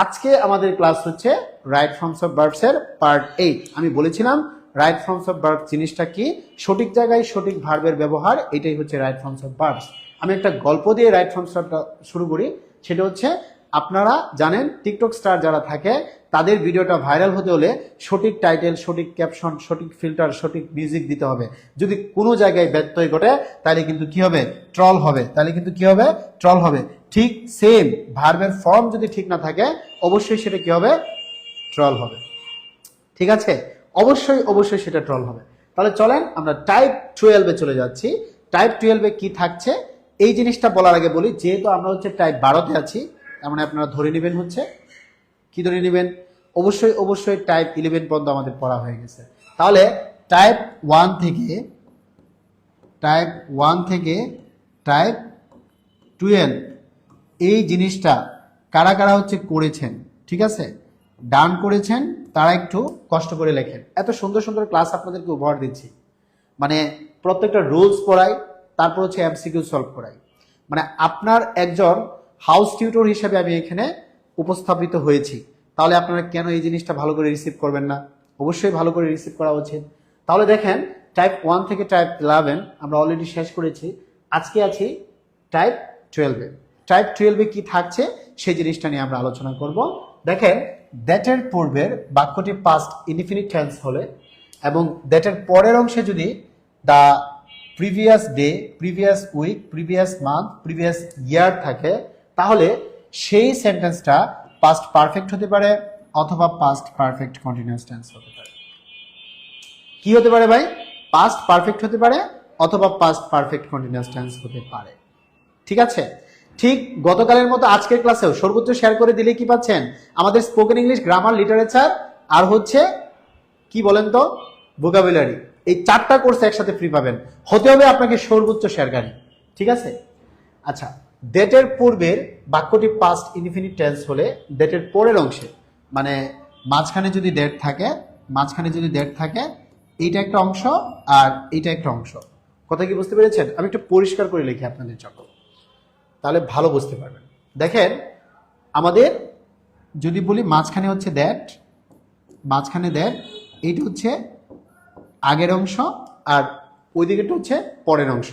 আজকে আমাদের ক্লাস হচ্ছে রাইট ফর্মস অফ ভার্বস এর পার্ট 8। আমি বলেছিলাম রাইট ফর্মস অফ ভার্ব জিনিসটা কি, সঠিক জায়গায় সঠিক ভার্বের ব্যবহার, এটাই হচ্ছে রাইট ফর্মস অফ ভার্বস। আমি একটা গল্প দিয়ে রাইট ফর্মস অফটা শুরু করি। সেটা হচ্ছে, আপনারা জানেন টিকটক স্টার যারা থাকে তাদের ভিডিওটা ভাইরাল হতে হলে সঠিক টাইটেল, সঠিক ক্যাপশন, সঠিক ফিল্টার, সঠিক মিউজিক দিতে হবে। যদি কোনো জায়গায় ব্যত্যয় ঘটে তাহলে কিন্তু কি হবে, ট্রল হবে। ট্রল হবে। ঠিক সেম ভার্বের ফর্ম যদি ঠিক না থাকে অবশ্যই সেটা কি হবে, ট্রল হবে। ঠিক আছে, অবশ্যই সেটা ট্রল হবে। তাহলে চলেন আমরা টাইপ 12-এ চলে যাচ্ছি। টাইপ 12-এ কি থাকছে এই জিনিসটা বলার আগে বলি, যেহেতু আমরা হচ্ছে টাইপ 12-তে আছি, তার মানে আপনারা ধরে নেবেন হচ্ছে কি ধরে নেবেন, অবশ্যই টাইপ 11 পর্যন্ত আমাদের পড়া হয়ে গেছে। তাহলে টাইপ 1 থেকে টাইপ 12 এই জিনিসটা কারা কারা হচ্ছে করেছেন, ঠিক আছে, ডান করেছেন, তারা একটু কষ্ট করে লেখেন। এত সুন্দর সুন্দর ক্লাস আপনাদেরকে উপহার দিচ্ছি, মানে প্রত্যেকটা রুলস পড়াই, তারপর হচ্ছে এমসিকিউ সলভ করাই। মানে আপনার একজন হাউস টিউটর হিসেবে আমি এখানে উপস্থাপিত হয়েছি। তাহলে আপনারা কেন এই জিনিসটা ভালো করে রিসিভ করবেন না? অবশ্যই ভালো করে রিসিভ করা উচিত। তাহলে দেখেন টাইপ 1 থেকে টাইপ 11 আমরা অলরেডি শেষ করেছি। আজকে আছি টাইপ 12-এ। টাইপ 12-এ কি থাকছে সেই জিনিসটা নিয়ে আমরা আলোচনা করব। দেখেন, দ্যাটের পূর্বের বাক্যটি পাস্ট ইনডিফিনিট টেন্স হলে এবং দ্যাটের পরের অংশে যদি the previous day, previous week, previous month, previous year থাকে, তাহলে সেই সেন্টেন্সটা পাস্ট পারফেক্ট হতে পারে অথবা পাস্ট পারফেক্ট কন্টিনিউয়াস টেন্স হতে পারে। কি হতে পারে ভাই? পাস্ট পারফেক্ট হতে পারে অথবা পাস্ট পারফেক্ট কন্টিনিউয়াস টেন্স হতে পারে। ঠিক আছে, ঠিক গতকালের মতো আজকের ক্লাসেও সর্বোচ্চ শেয়ার করে দিলে কি পাচ্ছেন, আমাদের স্পোকেন ইংলিশ, গ্রামার, লিটারেচার আর হচ্ছে কি বলেন তো, ভোকাবুলারি, এই 4টা কোর্স একসাথে ফ্রি পাবেন। হতে হবে আপনাকে সর্বোচ্চ শেয়ারকারী। ঠিক আছে, আচ্ছা, ডেটের পূর্বের বাক্যটি পাস্ট ইনডিফিনিট টেন্স হলে ডেটের পরের অংশে, মানে মাঝখানে যদি ডেট থাকে, এইটা একটা অংশ আর এইটা একটা অংশ। কথা কি বুঝতে পেরেছেন? আমি একটু পরিষ্কার করে লিখি আপনাদের জন্য, তাহলে ভালো বুঝতে পারবেন। দেখেন, আমাদের যদি বলি মাঝখানে হচ্ছে দ্যাট, এইটা হচ্ছে আগের অংশ আর ওই দিকেটা হচ্ছে পরের অংশ।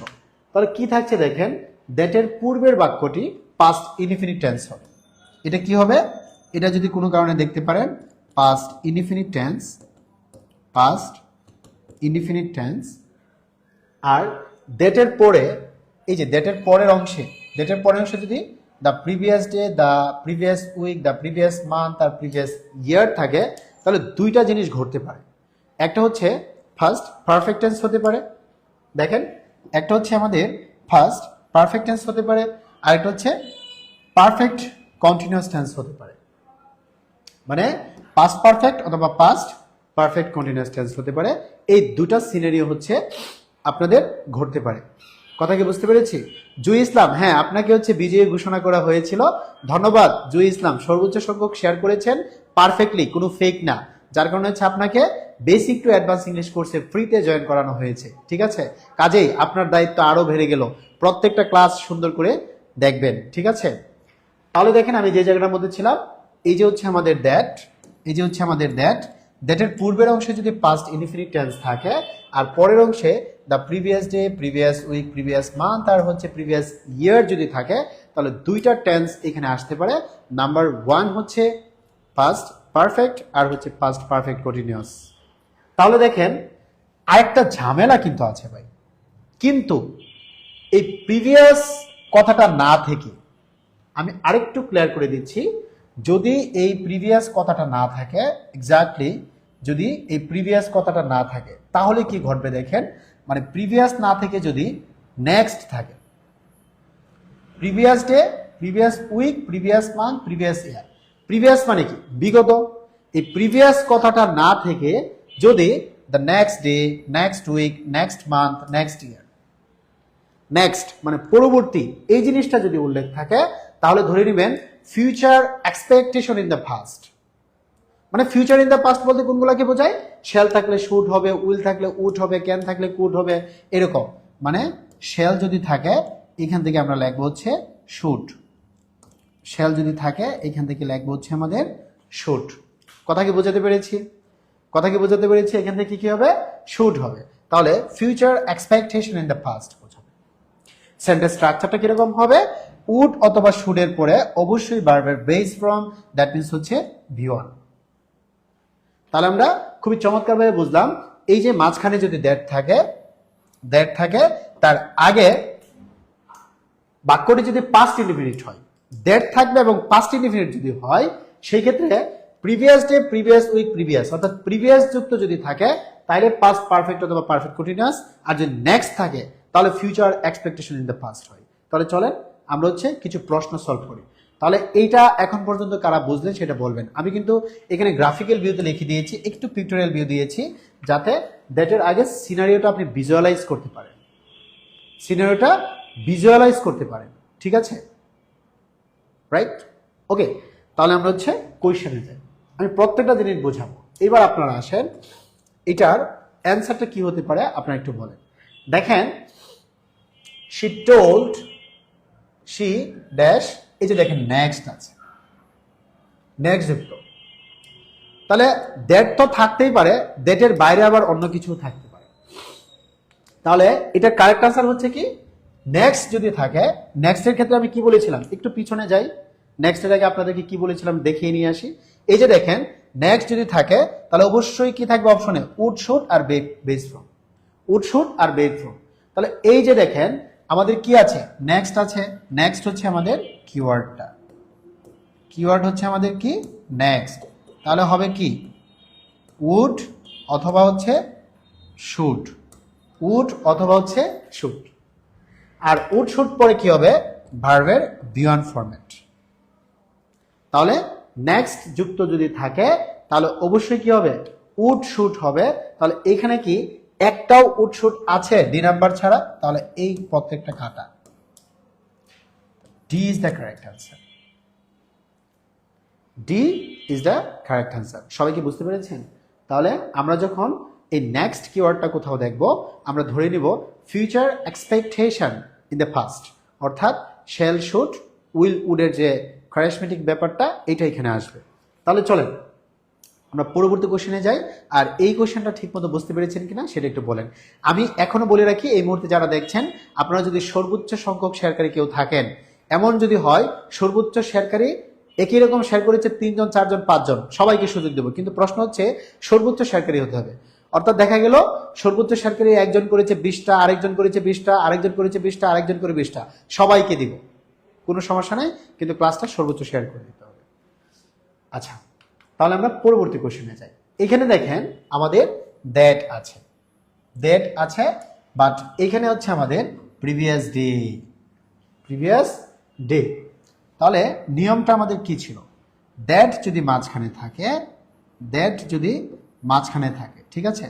তাহলে কি থাকছে দেখেন, দ্যাটের পূর্বের বাক্যটি পাস্ট ইনডিফিনিট টেন্স হবে। এটা কি হবে? এটা যদি কোনো কারণে দেখতে পারেন পাস্ট ইনডিফিনিট টেন্স। আর ডেটের পরে, এই যে ডেটের পরের অংশে যদি the previous day, the previous week, the previous month আর প্রিভিয়াস ইয়ার থাকে, তাহলে দুইটা জিনিস ঘটতে পারে। একটা হচ্ছে ফার্স্ট পারফেক্ট টেন্স হতে পারে, দেখেন, একটা হচ্ছে আমাদের ফার্স্ট পারফেক্ট টেন্স হতে পারে, আর একটা হচ্ছে পারফেক্ট কন্টিনিউয়াস টেন্স হতে পারে। মানে পাস্ট পারফেক্ট অথবা পাস্ট পারফেক্ট কন্টিনিউয়াস টেন্স হতে পারে। এই দুটা সিনারিও হচ্ছে আপনাদের ঘটতে পারে। কথা কি বুঝতে পেরেছি? জুই ইসলাম, হ্যাঁ, আপনাকে হচ্ছে বিজয়ী ঘোষণা করা হয়েছিল। ধন্যবাদ জুই ইসলাম, সর্বোচ্চ সংখ্যক শেয়ার করেছেন পারফেক্টলি, কোনো ফেক না। যার কারণে হচ্ছে আপনাকে বেসিক টু অ্যাডভান্স ইংলিশ কোর্সে ফ্রিতে জয়েন করানো হয়েছে। ঠিক আছে, কাজেই আপনার দায়িত্ব আরো বেড়ে গেল, প্রত্যেকটা ক্লাস সুন্দর করে দেখবেন। ঠিক আছে, তাহলে দেখেন আমি যে জায়গাটার মধ্যে ছিলাম, এই যে হচ্ছে আমাদের দ্যাটের পূর্বের অংশে যদি পাস্ট ইনডিফিনিট টেন্স থাকে আর পরের অংশে the previous day, previous week, previous month আর হচ্ছে প্রিভিয়াস ইয়ার যদি থাকে, তাহলে দুইটা টেন্স এখানে আসতে পারে। নাম্বার 1 হচ্ছে পাস্ট পারফেক্ট আর হচ্ছে পাস্ট পারফেক্ট কন্টিনিউয়াস। তাহলে দেখেন আরেকটা ঝামেলা কিন্তু আছে ভাই, কিন্তু এই প্রিভিয়াস কথাটা না থেকে, আমি আরেকটু ক্লিয়ার করে দিচ্ছি, যদি এই প্রিভিয়াস কথাটা না থাকে, এক্স্যাক্টলি যদি এই প্রিভিয়াস কথাটা না থাকে, তাহলে কি ঘটবে দেখেন, মানে প্রিভিয়াস না থেকে যদি নেক্সট থাকে, previous day, previous week, previous month, previous year. Previous মানে কি? বিগত। এই প্রিভিয়াস কথাটা না থেকে যদি the next day, next week, next month, next year, next মানে পরবর্তী, এই জিনিসটা যদি উল্লেখ থাকে, তাহলে ধরে নেবেন future expectation in the past. মানে ফিউচার ইন দ্য পাস্ট বলতে কোনগুলোকে বোঝায়? শ্যাল থাকলে শুড হবে, উইল থাকলে উড হবে, ক্যান থাকলে কুড হবে, এরকম। মানে শ্যাল যদি থাকে, এখান থেকে আমরা লিখবো হচ্ছে শুড। শ্যাল যদি থাকে এখান থেকে লিখবো হচ্ছে আমাদের শুড। কথা কি বোঝাতে পেরেছি? কথা কি বোঝাতে পেরেছি? এখান থেকে কি হবে? শুড হবে। তাহলে future expectation in the past বোঝাবে। সেন্টেন্স স্ট্রাকচারটা কিরকম হবে? উড অথবা শুডের পরে অবশ্যই ভার্বের বেস ফর্ম, দ্যাট মিন্স হচ্ছে V1। তাহলে আমরা খুবই চমৎকারভাবে বুঝলাম, এই যে মাঝখানে যদি দ্যাট থাকে তার আগে বাক্যটি যদি পাস্ট ইনডিফিনিট হয়, দ্যাট থাকবে এবং পাস্ট ইনডিফিনিট যদি হয়, সেই ক্ষেত্রে previous day, previous week, previous অর্থাৎ প্রিভিয়াস যুক্ত যদি থাকে তাহলে পাস্ট পারফেক্ট অথবা পারফেক্ট কন্টিনিউয়াস, আর যদি নেক্সট থাকে তাহলে future expectation in the past হয়। তাহলে চলেন আমরা হচ্ছে কিছু প্রশ্ন সলভ করি। তাহলে এইটা এখন পর্যন্ত কারা বুঝলেন সেটা বলবেন। আমি কিন্তু এখানে গ্রাফিক্যাল ভিউতে লিখে দিয়েছি, একটু পিকটোরিয়াল ভিউ দিয়েছি, যাতে দ্যাটের আগে সিনারিওটা আপনি ভিজুয়ালাইজ করতে পারেন, সিনারিওটা ভিজুয়ালাইজ করতে পারেন। ঠিক আছে, রাইট? ওকে, তাহলে আমরা হচ্ছে কোয়েশ্চেনে যাই। আমি প্রত্যেকটা জিনিস বোঝাবো। এবার আপনারা আসেন, এটার অ্যান্সারটা কি হতে পারে আপনারা একটু বলেন। দেখেন, শি টোল্ড, শি ড্যাশ, এই যে দেখেন নেক্সট আছে, নেক্সট যুক্ত। তাহলে দ্যাট তো থাকতেই পারে, দ্যাটের বাইরে আবার অন্য কিছু থাকতে পারে। তাহলে এটার কারেক্ট আনসার হচ্ছে কি নেক্সট যদি থাকে। নেক্সটের ক্ষেত্রে আমি কি বলেছিলাম, একটু পিছনে যাই, নেক্সটের আগে আপনাদেরকে কি বলেছিলাম দেখিয়ে নিয়ে আসি। এই যে দেখেন নেক্সট যদি থাকে তাহলে অবশ্যই কি থাকবে অপশনে, উড শুড আর বেস ফ্রম, উড শুড আর বেস ফ্রম। তাহলে এই যে দেখেন আমাদের কি আছে, নেক্সট আছে, নেক্সট হচ্ছে আমাদের কিওয়ার্ডটা, কিওয়ার্ড হচ্ছে আমাদের কি নেক্সট। তাহলে হবে কি উড অথবা হচ্ছে শুড, উড অথবা হচ্ছে শুড। আর উড শুড পরে কি হবে, ভার্বের V1 ফরম্যাট। তাহলে নেক্সট যুক্ত যদি থাকে তাহলে অবশ্যই কি হবে, উড শুড হবে। তাহলে এখানে কি একটাও উড শুড আছে ডি নাম্বার ছাড়া? তাহলে এই প্রত্যেকটা কাটা। D is the correct answer, D is the correct answer. সবাই কি বুঝতে পেরেছেন? তাহলে আমরা যখন এই নেক্সট কিওয়ার্ডটা কোথাও দেখব, আমরা ধরে নিব future expectation in the past, অর্থাৎ শ্যাল, শুড, উইল, উডের যে ক্যারিজমেটিক ব্যাপারটা এটা এখানে আসবে। তাহলে চলেন আমরা পরবর্তী কোশ্চেনে যাই। আর এই কোশ্চেনটা ঠিক মতো বুঝতে পেরেছেন কিনা সেটা একটু বলেন। আমি এখনো বলে রাখি, এই মুহূর্তে যারা দেখছেন, আপনারা যদি সর্বোচ্চ সংখ্যক শেয়ারকারী কেউ থাকেন, এমন যদি হয় সর্বোচ্চ শেয়ারকারী একই রকম শেয়ার করেছে 3 জন, 4 জন, 5 জন, সবাইকে সুযোগ দেবো, কিন্তু প্রশ্ন হচ্ছে সর্বোচ্চ শেয়ারকারী হতে হবে। অর্থাৎ দেখা গেল সর্বোচ্চ শেয়ারকারী একজন করেছে 20টা, আরেকজন করেছে 20টা, আরেকজন করেছে 20টা, আরেকজন করে 20টা, সবাইকে দিব, কোনো সমস্যা নাই, কিন্তু ক্লাসটা সর্বোচ্চ শেয়ার করে দিতে হবে। আচ্ছা, তাহলে আমরা পরবর্তী কোশ্চেনে যাই। এখানে দেখেন আমাদের দ্যাট আছে, দ্যাট আছে, বাট এখানে হচ্ছে আমাদের প্রিভিয়াস ডে, প্রিভিয়াস ডে। তাহলে নিয়মটা আমাদের কি ছিল, দ্যাট যদি মাঝখানে থাকে, দ্যাট যদি মাঝখানে থাকে, ঠিক আছে,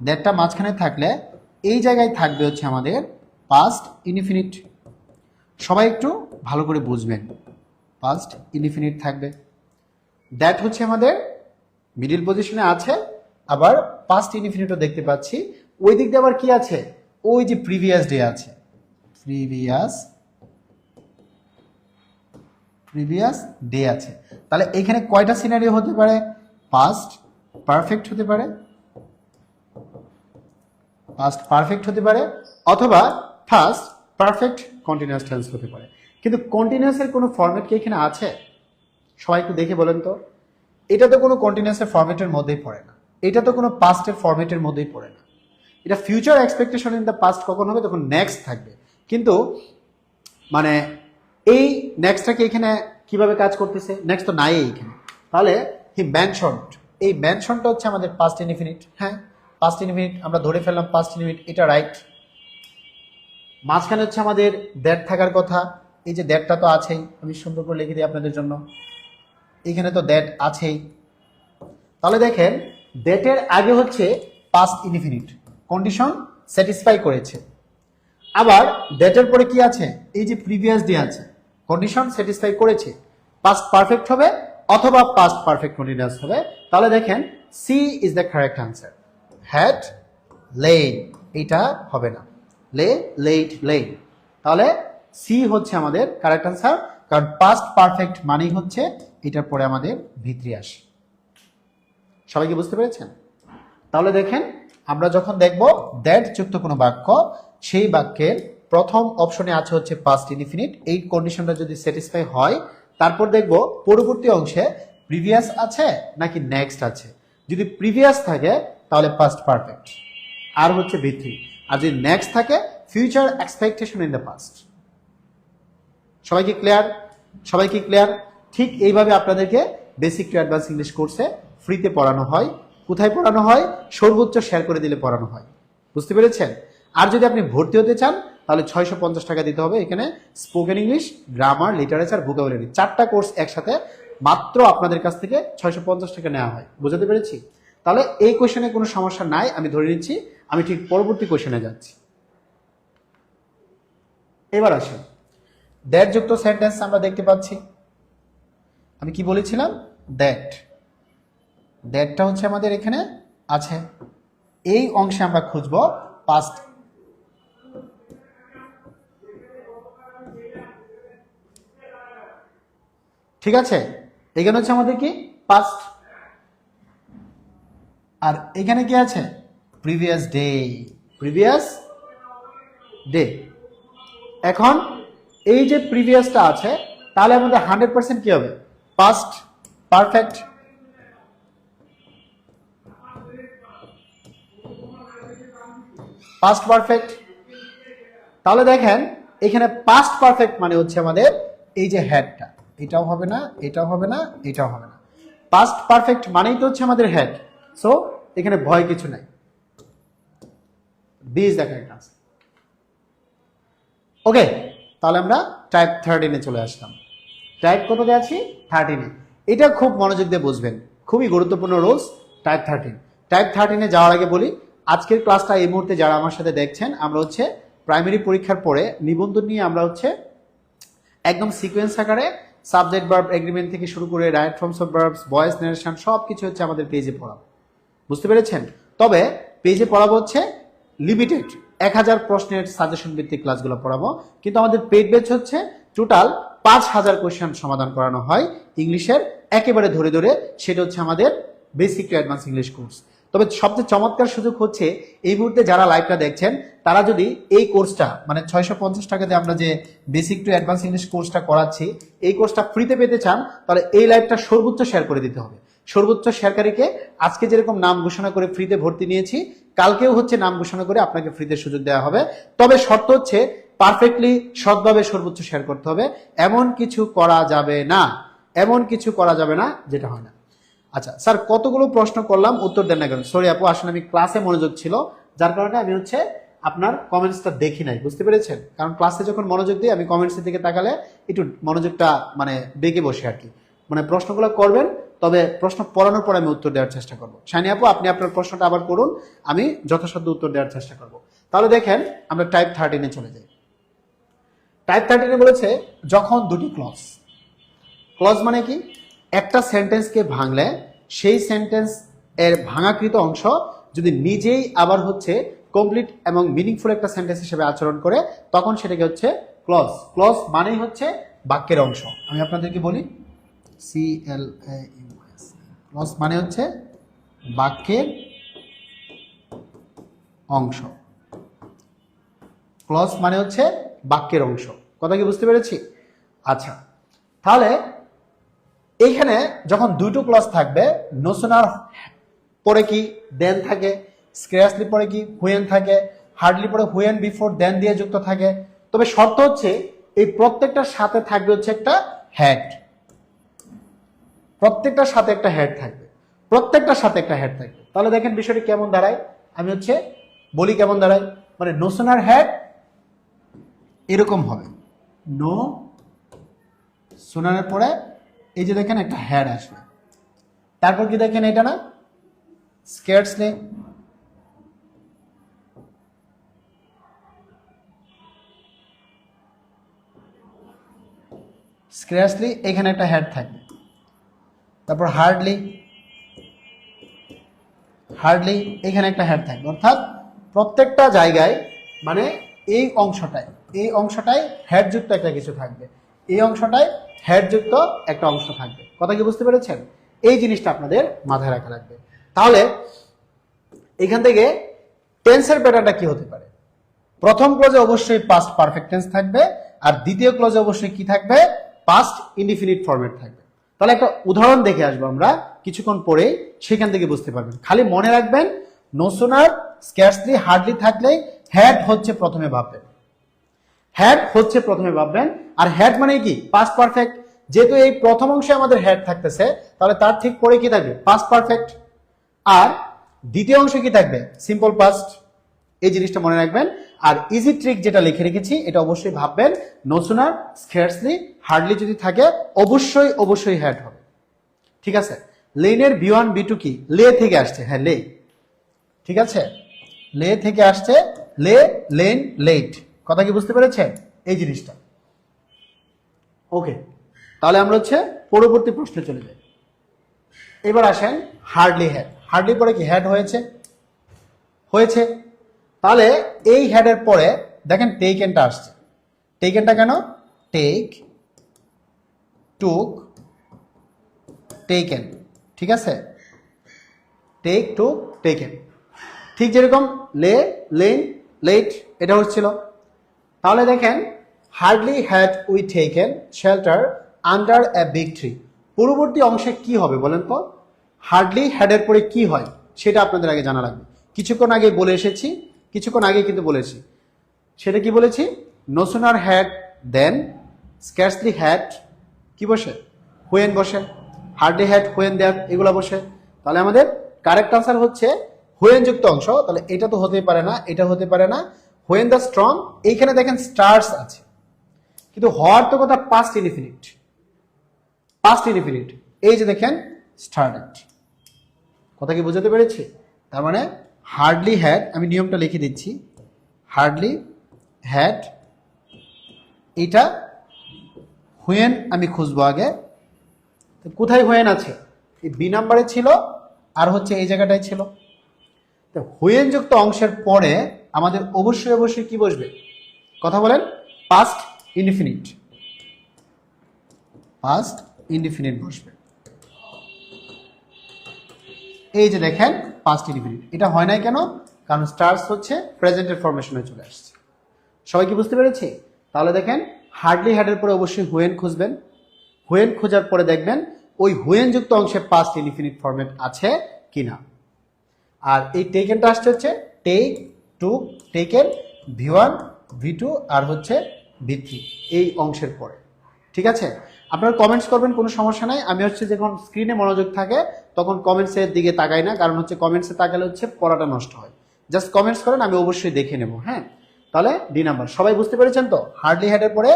দ্যাটটা মাঝখানে থাকলে এই জায়গায় থাকবে হচ্ছে আমাদের পাস্ট ইনডিফিনিট। সবাই একটু ভালো করে বুঝবেন, পাস্ট ইনডিফিনিট থাকবে। দ্যাট হচ্ছে আমাদের মিডিল পজিশনে আছে, আবার পাস্ট ইনডিফিনিটও দেখতে পাচ্ছি। ওই দিক দিয়ে আবার কি আছে, ওই যে প্রিভিয়াস ডে আছে, প্রিভিয়াস ডে আছে। তাহলে এখানে কয়টা সিনারিও হতে পারে, পাস্ট পারফেক্ট হতে পারে, পাস্ট পারফেক্ট হতে পারে, অথবা ফার্স্ট পারফেক্ট কন্টিনিউয়াস টেন্স হতে পারে। কিন্তু কন্টিনিউয়াসের কোনো ফরম্যাট কি এখানে আছে? সবাই একটু দেখে বলেন তো। এটা তো কোনো কন্টিনিউয়াসের ফরম্যাটের মধ্যেই পড়ে না, এটা তো কোনো পাস্টের ফরম্যাটের মধ্যেই পড়ে না। এটা future expectation in the past কখন হবে, তখন নেক্সট থাকবে। কিন্তু মানে এই নেক্সটটাকে এখানে কিভাবে কাজ করতেছে, নেক্সট তো নাই এইখানে। তাহলে হি মেনশনড, এই মেনশনটা হচ্ছে আমাদের পাস্ট ইনডিফিনিট। হ্যাঁ, পাস্ট ইনডিফিনিট আমরা ধরে ফেললাম পাস্ট ইনডিফিনিট, এটা রাইট। মাঝখানে হচ্ছে আমাদের দ্যাট থাকার কথা, এই যে দ্যাটটা তো আছেই, আমি সুন্দর করে লিখে দিই আপনাদের জন্য, এখানে তো দ্যাট আছেই। তাহলে দেখেন দ্যাটের আগে হচ্ছে পাস্ট ইনডিফিনিট, কন্ডিশন স্যাটিসফাই করেছে। আবার দ্যাটের পরে কি আছে, এই যে প্রিভিয়াস ডে আছে, কন্ডিশন স্যাটিসফাই করেছে। পাস্ট পারফেক্ট হবে অথবা পাস্ট পারফেক্ট কন্টিনিউয়াস হবে। তাহলে দেখেন C is the correct answer, had lain, এটা হবে না, লে লেট লেইন। তাহলে সি হচ্ছে আমাদের কারেক্ট আনসার। কারণ পাস্ট পারফেক্ট মানেই হচ্ছে এটার পরে আমাদের ভিত্তি আসে। সবাইকে বুঝতে পেরেছেন? তাহলে দেখেন আমরা যখন দেখব দ্যাট যুক্ত কোনো বাক্য, সেই বাক্যের প্রথম অপশনে আছে হচ্ছে পাস্ট ইনডিফিনিট। এই কন্ডিশনটা যদি স্যাটিসফাই হয়, তারপর দেখব পরবর্তী অংশে প্রিভিয়াস আছে নাকি নেক্সট আছে। যদি প্রিভিয়াস থাকে তাহলে পাস্ট পারফেক্ট আর হচ্ছে ভিত্তি, আর যদি নেক্সট থাকে future expectation in the past. সবাইকে ক্লিয়ার? সবাইকে ক্লিয়ার? ঠিক এইভাবে আপনাদেরকে বেসিক টু অ্যাডভান্স ইংলিশ কোর্সে ফ্রিতে পড়ানো হয়। কোথায় পড়ানো হয়? সর্বোচ্চ শেয়ার করে দিলে পড়ানো হয়। বুঝতে পেরেছেন? আর যদি আপনি ভর্তি হতে চান তাহলে 650 টাকা দিতে হবে। এখানে spoken English, grammar, literature, vocabulary 4টা কোর্স একসাথে মাত্র আপনাদের কাছ থেকে 650 টাকা নেওয়া হয়। বুঝতে পেরেছি? তাহলে এই কোশ্চেনে কোনো সমস্যা নাই, আমি ধরে নিচ্ছি। আমি ঠিক পরবর্তী কোশ্চেনে যাচ্ছি। এবার আসেন, দ্যাট যুক্ত সেন্টেন্স আমরা দেখতে পাচ্ছি। আমি কি বলেছিলাম? দ্যাটটা হচ্ছে আমাদের এখানে আছে। এই অংশে আমরা খুঁজব পাস্ট। ঠিক আছে? এখানে হচ্ছে আমাদের কি পাস্ট, আর এখানে কি আছে? Previous day. Previous day. এখন এই যে প্রিভিয়াসটা আছে, তাহলে আমাদের 100% কি হবে? Past perfect. Past perfect. তাহলে দেখেন এখানে পাস্ট পারফেক্ট মানে হচ্ছে আমাদের এই যে হেডটা, এটাও হবে না, এটাও হবে না, এটাও হবে না। পাস্ট পারফেক্ট মানেই তো হচ্ছে আমাদের হেড। সো এখানে ভয় কিছু নাই। B is the correct answer. Okay, তাহলে আমরা টাইপ 13-এ চলে আসলাম। টাইপ কততে আছি? 13-এ। এটা খুব মনোযোগ দিয়ে বুঝবেন, খুবই গুরুত্বপূর্ণ রুলস। টাইপ 13। টাইপ 13-এ যাওয়ার আগে বলি, আজকের ক্লাসটা এই মুহূর্তে যারা আমার সাথে দেখছেন, আমরা হচ্ছে প্রাইমারি পরীক্ষার পরে নিবন্ধন নিয়ে আমরা হচ্ছে একদম সিকোয়েন্স আকারে সাবজেক্ট ভার্ব এগ্রিমেন্ট থেকে শুরু করে right forms of verbs, voice narration সব কিছু হচ্ছে আমাদের পেজে পড়াবো। বুঝতে পেরেছেন? তবে পেজে পড়াবো হচ্ছে লিমিটেড 1000 প্রশ্নের সাজেশন ভিত্তিক ক্লাসগুলো পড়াবো, কিন্তু আমাদের পেড ব্যাচ হচ্ছে টোটাল 5000 কোয়েশ্চেন সমাধান করানো হয় ইংলিশের একেবারে ধরে ধরে। সেটা হচ্ছে আমাদের basic to advance English course. তবে সবচেয়ে চমৎকার সুযোগ হচ্ছে এই মুহূর্তে যারা লাইভটা দেখছেন, তারা যদি এই কোর্সটা মানে 650 টাকাতে আমরা যে বেসিক টু অ্যাডভান্স ইংলিশ কোর্সটা করাচ্ছি, এই কোর্সটা ফ্রিতে পেতে চান, তাহলে এই লাইভটা সর্বোচ্চ শেয়ার করে দিতে হবে। সর্বোচ্চ শেয়ারকারীকে আজকে যেরকম নাম ঘোষণা করে ফ্রিতে ভর্তি নিয়েছি, কালকেও হচ্ছে নাম ঘোষণা করে আপনাকে ফ্রিতে সুযোগ দেওয়া হবে। তবে শর্ত হচ্ছে পারফেক্টলি সৎভাবে সর্বোচ্চ শেয়ার করতে হবে। এমন কিছু করা যাবে না, এমন কিছু করা যাবে না যেটা হয় না। আচ্ছা স্যার, কতগুলো প্রশ্ন করলাম, উত্তর দেন না কেন? সরি আপু, আসলে আমি ক্লাসে মনোযোগ ছিল, যার কারণে আমি হচ্ছে আপনার কমেন্টসটা দেখি নাই। বুঝতে পেরেছেন? কারণ ক্লাসে যখন মনোযোগ দিই, আমি কমেন্টসের দিকে তাকালে একটু মনোযোগটা মানে বেঁকে বসে আর কি। মানে প্রশ্নগুলো করবেন, তবে প্রশ্ন পড়ানোর পর আমি উত্তর দেওয়ার চেষ্টা করবো। শাইনি আপু, আপনি আপনার প্রশ্নটা আবার করুন, আমি যথাসাধ্য উত্তর দেওয়ার চেষ্টা করব। তাহলে দেখেন আমরা টাইপ 13-এ চলে যাই। টাইপ 13-এ বলেছে যখন দুটি ক্লজ, ক্লজ মানে কি? একটা সেন্টেন্সকে ভাঙলে সেই সেন্টেন্স এর ভাঙাকৃত অংশ যদি নিজেই আবার হচ্ছে কমপ্লিট এবং মিনিংফুল একটা সেন্টেন্স হিসেবে আচরণ করে, তখন সেটাকে হচ্ছে ক্লজ। ক্লজ মানেই হচ্ছে বাক্যের অংশ। আমি আপনাদেরকে বলি, CLAUS, ক্লজ মানে হচ্ছে বাক্যের অংশ। ক্লজ মানে হচ্ছে বাক্যের অংশ। কথা কি বুঝতে পেরেছি? আচ্ছা, তাহলে এইখানে যখন দুটো ক্লজ থাকবে, নোশনার পরে কি দেন থাকে, স্ক্র্যাচলি পরে কি হুয়েন থাকে, হার্ডলি পরে হুয়েন বিফোর দেন দিয়ে যুক্ত থাকে। তবে শর্ত হচ্ছে এই প্রত্যেকটার সাথে থাকবে হচ্ছে একটা হেড। প্রত্যেকটার সাথে একটা হেড থাকবে, প্রত্যেকটার সাথে একটা হেড থাকবে। তাহলে দেখেন বিষয়টি কেমন দাঁড়ায়, আমি হচ্ছে বলি কেমন দাঁড়ায়। মানে নোশনার হেড এরকম হবে, নো সোনারের পরে এই যে দেখেন একটা হেড আসবে। তারপর কি দেখেন এটা না, স্কেয়ার্সলি, স্ক্র্যাচলি এখানে একটা হেড থাকবে। তারপর হার্ডলি, হার্ডলি এখানে একটা হেড থাকবে। অর্থাৎ প্রত্যেকটা জায়গায় মানে এই অংশটায় হেডযুক্ত একটা কিছু থাকবে। এই অংশটায় হেড যুক্ত একটা অংশ থাকবে। কথা কি বুঝতে পেরেছেন? এই জিনিসটা আপনাদের মাথায় রাখা লাগবে। তাহলে এখান থেকে টেন্সের প্যাটার্নটা কি হতে পারে? প্রথম ক্লজে অবশ্যই পাস্ট পারফেক্ট টেন্স থাকবে, আর দ্বিতীয় ক্লজে অবশ্যই কি থাকবে? পাস্ট ইনডিফিনিট ফরম্যাট থাকবে। তাহলে একটা উদাহরণ দেখে আসবো আমরা কিছুক্ষণ পরে, সেখান থেকে বুঝতে পারবেন। খালি মনে রাখবেন, নো সুনার, স্ক্যার্সলি, হার্ডলি থাকলে হ্যাড হচ্ছে প্রথমে ভাববেন, হ্যাড হচ্ছে প্রথমে ভাববেন। আর হ্যাড মানে কি? Past perfect. যেহেতু এই প্রথম অংশে আমাদের হ্যাড থাকতেছে, তাহলে তার ঠিক পরে কি থাকবে? Past perfect. আর দ্বিতীয় অংশে কি থাকবে? Simple past. এই জিনিসটা মনে রাখবেন। আর ইজি ট্রিক যেটা লিখে রেখেছি, এটা অবশ্যই ভাববেন, নো সুনার, স্ক্যার্সলি, হার্ডলি যদি থাকে অবশ্যই অবশ্যই হ্যাড হবে। ঠিক আছে? লেনের B1 B2 কি? লে থেকে আসছে। হ্যাঁ, লে। ঠিক আছে, লে থেকে আসছে। লে, লেন, লেট। কথা কি বুঝতে পেরেছেন এই জিনিসটা? ওকে, তাহলে আমরা হচ্ছে পরবর্তী প্রশ্নে চলে যাই। এবার আসেন হার্ডলি হ্যাড। হার্ডলি পরে কি হ্যাড হয়েছে? হয়েছে। তাহলে এই হ্যাডের পরে দেখেন টেকেনটা আসছে। টেকেনটা কেন? টেক, টুক, টেকেন। ঠিক আছে, টেক, টুক, টেকেন। ঠিক যেরকম লে, লেন, লেট এটা হচ্ছিল। তাহলে দেখেন hardly had we taken shelter under a big tree. পূর্ববর্তী অংশে কি হবে বলেন তো? হার্ডলি হ্যাডের পরে কি হয় সেটা আপনাদের আগে জানা লাগবে। কিছুক্ষণ আগে বলে এসেছি, কিছুক্ষণ আগে কিন্তু বলেছি। সেটা কি বলেছি? No sooner had then, scarcely had কি বসে? হুয়েন বসে। হার্ডলি হ্যাড, হুয়েন দেয়ার এগুলো বসে। তাহলে আমাদের কারেক্ট আনসার হচ্ছে হুয়েন যুক্ত অংশ। তাহলে এটা তো হতেই পারে না, এটা হতে পারে না। হুয়েন দ্য স্ট্রং, এইখানে দেখেন স্টার্স আছে, কিন্তু হওয়ার তো কথা পাস্ট ইনডিফিনিট। পাস্ট ইনডিফিনিট, এই যে দেখেন স্টার্টেড। কথা কি বোঝাতে পেরেছি? তার মানে হার্ডলি হ্যাড, আমি নিয়মটা লিখে দিচ্ছি, হার্ডলি হ্যাড, এটা হুয়েন আমি খুঁজবো আগে। কোথায় হুয়েন আছে? এই বি নাম্বারে ছিল, আর হচ্ছে এই জায়গাটায় ছিল। তো হুয়েন যুক্ত অংশের পরে আমাদের অবশ্যই অবশ্যই কি বসবে? কথা বলেন, পাস্ট ইনডিফিনিট। পাস্ট ইনডিফিনিট বসবে। এই যে দেখেন পাস্ট ইনডিফিনিট, এটা হয় নাই কেন? কারণ স্টার্স হচ্ছে প্রেজেন্টের ফরমেশনে চলে আসছে। সবাই কি বুঝতে পেরেছি? তাহলে দেখেন হার্ডলি হ্যাডের পরে অবশ্যই হুয়েন খুঁজবেন। হুয়েন খোঁজার পরে দেখবেন ওই হুয়েন যুক্ত অংশে পাস্ট ইনডিফিনিট ফরম্যাট আছে কিনা। আর এই টেকেনটা আসছে হচ্ছে টেক, টুক, টেকেন, V1 V2 আর হচ্ছে V3 এই অংশের পরে। ঠিক আছে, আপনারা কমেন্টস করবেন, কোনো সমস্যা নাই। আমি হচ্ছে যখন স্ক্রিনে মনোযোগ থাকে তখন কমেন্টসের দিকে তাকাই না, কারণ হচ্ছে কমেন্টসে তাকালে হচ্ছে পড়াটা নষ্ট হয়। জাস্ট কমেন্টস করেন, আমি অবশ্যই দেখে নেব। হ্যাঁ, তাহলে ডি নাম্বার সবাই বুঝতে পেরেছেন তো? হার্ডলি হ্যাডের পরে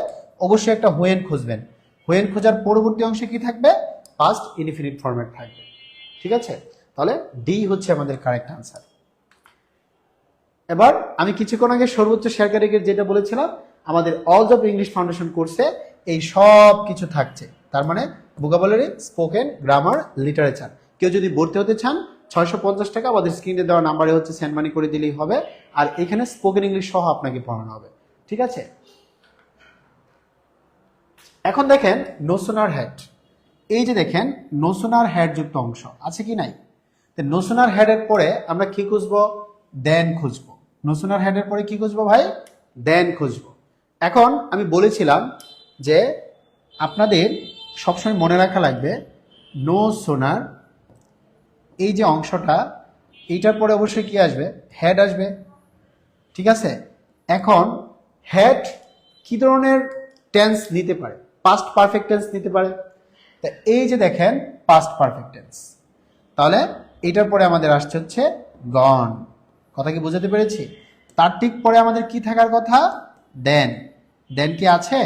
অবশ্যই একটা হুয়েন খুঁজবেন। হুয়েন খোঁজার পরবর্তী অংশে কি থাকবে? পাস্ট ইনডিফিনিট ফরম্যাট থাকবে। ঠিক আছে, তাহলে ডি হচ্ছে আমাদের কারেক্ট আনসার। এবার আমি কিছুক্ষণ আগে সর্বোচ্চ শেয়ারকারীকে যেটা বলেছিলাম, আমাদের অলস অফ ইংলিশ ফাউন্ডেশন কোর্সে এই সব কিছু থাকছে। তার মানে ভোকাবুলারি, স্পোকেন, গ্রামার, লিটারেচার। কেউ যদি ভর্তি হতে চান 650 টাকা আমাদের স্ক্রিনে দেওয়া নাম্বারে হচ্ছে সেন্ড মানি করে দিলেই হবে। আর এখানে স্পোকেন ইংলিশ সহ আপনাকে পড়ানো হবে। ঠিক আছে, এখন দেখেন নো সুনার হ্যাড। এই যে দেখেন নো সুনার হ্যাড যুক্ত অংশ আছে কি নাই? নো সুনার হ্যাডের পরে আমরা কি খুঁজবো? দেন খুঁজবো। নো সুনার হ্যাডের পরে কি খুঁজবো ভাই? দেন খুঁজবো। এখন আমি বলেছিলাম যে আপনাদের সবসময় মনে রাখা লাগবে নো সুনার, এই যে অংশটা, এইটার পরে অবশ্যই কি আসবে? হ্যাড আসবে। ঠিক আছে, এখন হ্যাড কি ধরনের টেন্স নিতে পারে? পাস্ট পারফেক্ট টেন্স নিতে পারে। তা এই যে দেখেন পাস্ট পারফেক্ট টেন্স, তাহলে এটার পরে আমাদের আসছে হচ্ছে গন। কথা কি বুঝাতে পেরেছি? তার ঠিক পরে আমাদের কি থাকার কথা? দেন। দেন কি আছে?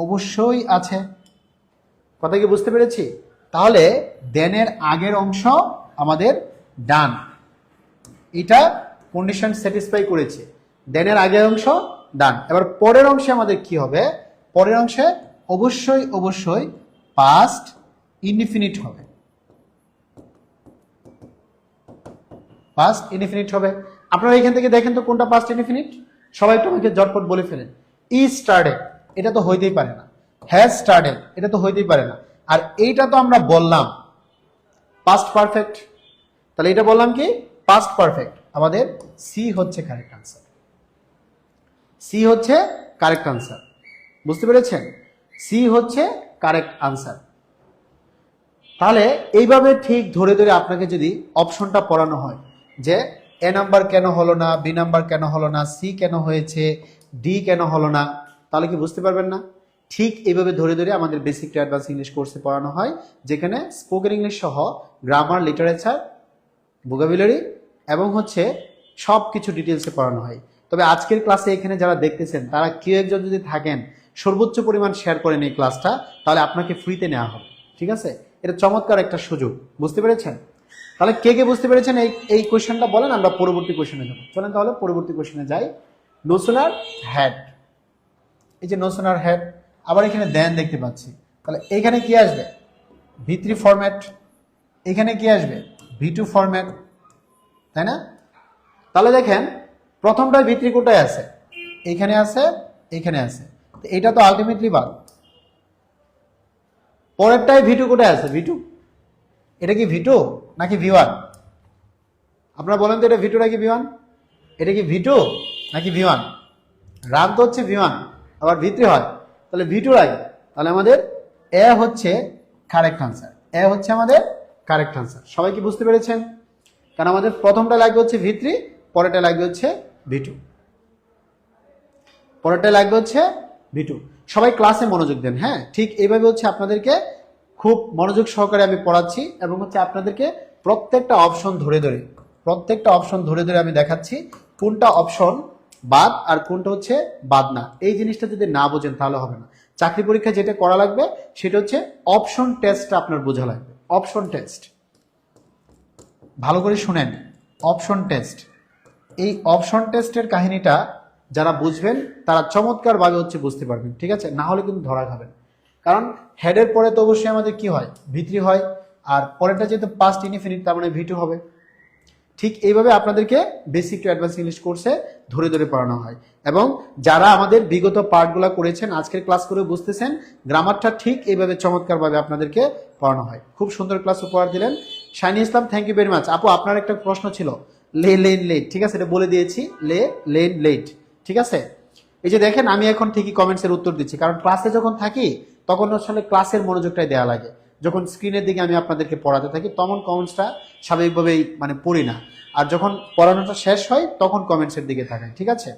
অবশ্যই আছে। কথা কি বুঝতে পেরেছি? তাহলে দেনের আগের অংশ আমাদের ডান, এটা কন্ডিশন স্যাটিসফাই করেছে। দেনের আগের অংশ ডান। এবার পরের অংশে আমাদের কি হবে? পরের অংশে অবশ্যই অবশ্যই পাস্ট ইনডিফিনিট হবে। পাস্ট ইনডিফিনিট হবে। আপনারা এখান থেকে দেখেন তো কোনটা পাস্ট ইনডিফিনিট? সবাই একটু আমাকে জটপট বলে ফেলেন। ই স্টার্টেড, এটা তো হইতেই পারে না। হ্যাজ স্টার্টেড, এটা তো হইতেই পারে না। আর এইটা তো আমরা বললাম পাস্ট পারফেক্ট, তাহলে এটা বললাম কি পাস্ট পারফেক্ট। আমাদের সি হচ্ছে কারেক্ট আনসার, সি হচ্ছে কারেক্ট আনসার। বুঝতে পেরেছেন? সি হচ্ছে কারেক্ট আনসার। তাহলে এইভাবে ঠিক ধরে ধরে আপনাকে যদি অপশনটা পড়ানো হয় যে এ নাম্বার কেন হলো না, বি নাম্বার কেন হলো না, সি কেন হয়েছে, ডি কেন হলো না, তাহলে কি বুঝতে পারবেন না? ঠিক এইভাবে ধরে ধরে আমাদের বেসিক টু অ্যাডভান্স ইংলিশ কোর্সে পড়ানো হয়, যেখানে স্পোকেন ইংলিশ সহ গ্রামার, লিটারেচার, ভোকাবুলারি এবং হচ্ছে সব কিছু ডিটেলসে পড়ানো হয়। তবে আজকের ক্লাসে এখানে যারা দেখতেছেন তারা কেউ একজন যদি থাকেন সর্বোচ্চ পরিমাণ শেয়ার করেন এই ক্লাসটা, তাহলে আপনাকে ফ্রিতে নেওয়া হবে। ঠিক আছে? এটা চমৎকার একটা সুযোগ। বুঝতে পেরেছেন? তাহলে কে কে বুঝতে পেরেছেন এই কোয়েশ্চেনটা বলেন, আমরা পরবর্তী কোয়েশ্চেনে যাব। চলেন তাহলে পরবর্তী কোয়েশ্চেনে যাই। নো সুনার হ্যাড, এই যে নো সুনার হ্যাড, আবার এখানে দেন দেখতে পাচ্ছি, তাহলে এখানে কি আসবে? V3 ফরম্যাট, এখানে কি আসবে? V2 ফরম্যাট, তাই না? তাহলে দেখেন প্রথমটায় V3 কোটায় আছে, এখানে আছে, এখানে আছে, তো এটা তো আলটিমেটলি বাদ। পরেরটায় V2 কোটায় আছে, V2, এটা কি V2 নাকি V1? আপনারা বলেন তো, এটা V2 নাকি V1? এটা কি V2 নাকি V1? রান তো হচ্ছে V1, আবার V3 হয়, তাহলে V2 লাগে। তাহলে আমাদের এ হচ্ছে কারেক্ট আনসার, এ হচ্ছে আমাদের কারেক্ট আনসার। সবাই কি বুঝতে পেরেছেন? কারণ আমাদের প্রথমটা লাগবে হচ্ছে V3, পরেরটা লাগবে হচ্ছে V2, পরেরটা লাগবে হচ্ছে V2। সবাই ক্লাসে মনোযোগ দেন, হ্যাঁ? ঠিক এইভাবে হচ্ছে আপনাদেরকে খুব মনোযোগ সহকারে আমি পড়াচ্ছি এবং হচ্ছে আপনাদেরকে প্রত্যেকটা অপশন ধরে ধরে, প্রত্যেকটা অপশন ধরে ধরে আমি দেখাচ্ছি কোনটা অপশন বাদ আর কোনটা হচ্ছে বাদ না। এই জিনিসটা যদি না বোঝেন তাহলে হবে না। চাকরি পরীক্ষা যেটা করা লাগবে সেটা হচ্ছে অপশন টেস্টটা আপনার বোঝা লাগবে। অপশন টেস্ট ভালো করে শুনেন, অপশন টেস্ট, এই অপশন টেস্টের কাহিনীটা যারা বুঝবেন তারা চমৎকারভাবে হচ্ছে বুঝতে পারবেন। ঠিক আছে? না হলে কিন্তু ধরা খাবেন। কারণ হেডের পরে তো অবশ্যই আমাদের কি হয়? V3 হয়, আর পরেরটা যেহেতু পাস্ট ইনডিফিনিট, তার মানে V2 হবে। ঠিক এইভাবে আপনাদেরকে বেসিক টু অ্যাডভান্স ইংলিশ কোর্সে ধরে ধরে পড়ানো হয়। এবং যারা আমাদের বিগত পার্টগুলো করেছেন, আজকের ক্লাস করে বুঝতেছেন, গ্রামারটা ঠিক এইভাবে চমৎকারভাবে আপনাদেরকে পড়ানো হয়। খুব সুন্দর ক্লাস উপহার দিলেন Shaini Islam, thank you very much. আপু আপনার একটা প্রশ্ন ছিল, লে লেন লেট, ঠিক আছে, এটা বলে দিয়েছি, লে লেন লেট। ঠিক আছে? এই যে দেখেন আমি এখন ঠিকই কমেন্টসের উত্তর দিচ্ছি, কারণ ক্লাসে যখন থাকি তখন আসলে ক্লাসের মনোযোগটাই দেওয়া লাগে। যখন স্ক্রিনের দিকে আমি আপনাদেরকে পড়াতে থাকি তখন কমেন্টসটা স্বাভাবিকভাবেই মানে পড়ি না, আর যখন পড়ানোটা শেষ হয় তখন কমেন্টসের দিকে তাকাই। ঠিক আছে?